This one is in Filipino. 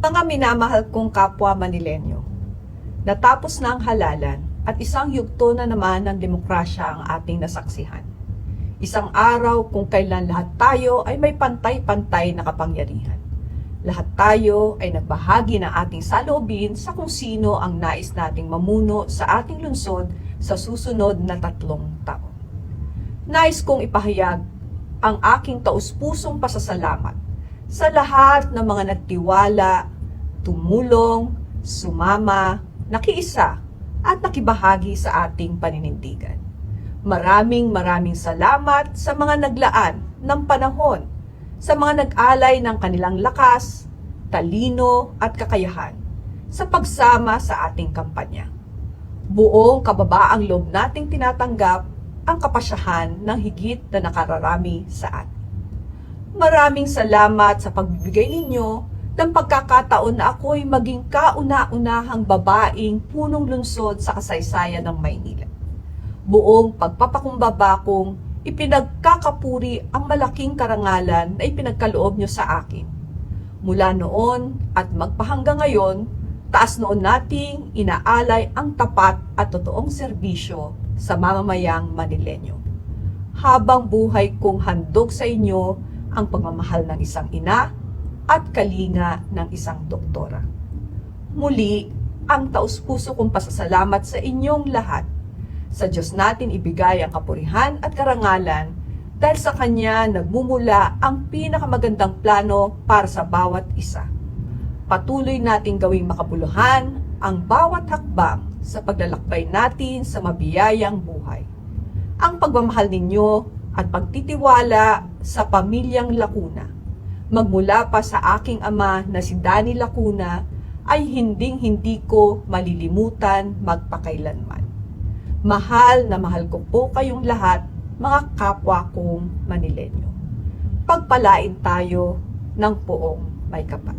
Mga minamahal kong kapwa Manilenyo, natapos na ang halalan at isang yugto na naman ng demokrasya ang ating nasaksihan. Isang araw kung kailan lahat tayo ay may pantay-pantay na kapangyarihan. Lahat tayo ay nagbahagi ng ating saloobin sa kung sino ang nais nating mamuno sa ating lungsod sa susunod na 3 taon. Nais kong ipahayag ang aking taus-pusong pasasalamat sa lahat ng mga nagtiwala, tumulong, sumama, nakiisa at nakibahagi sa ating paninindigan. Maraming salamat sa mga naglaan ng panahon, sa mga nag-alay ng kanilang lakas, talino at kakayahan sa pagsama sa ating kampanya. Buong kababaang loob nating tinatanggap ang kapasyahan ng higit na nakararami sa atin. Maraming salamat sa pagbibigay ninyo ng pagkakataon na ako'y maging kauna-unahang babaeng punong lungsod sa kasaysayan ng Maynila. Buong pagpapakumbaba kong ipinagkakapuri ang malaking karangalan na ipinagkaloob nyo sa akin. Mula noon at magpahanggang ngayon, taas noon nating inaalay ang tapat at totoong serbisyo sa mamamayang Manilenyo. Habang buhay kong handog sa inyo ang pagmamahal ng isang ina at kalinga ng isang doktora. Muli, ang taus-puso kong pasasalamat sa inyong lahat. Sa Diyos natin ibigay ang kapurihan at karangalan dahil sa Kanya nagmumula ang pinakamagandang plano para sa bawat isa. Patuloy nating gawing makabuluhan ang bawat hakbang sa paglalakbay natin sa mabiyayang buhay. Ang pagmamahal ninyo at pagtitiwala sa pamilyang Lacuna, magmula pa sa aking ama na si Danny Lacuna, ay hinding-hindi ko malilimutan magpakailanman. Mahal na mahal ko po kayong lahat, mga kapwa kong Manilenyo. Pagpalain tayo ng poong may kapal.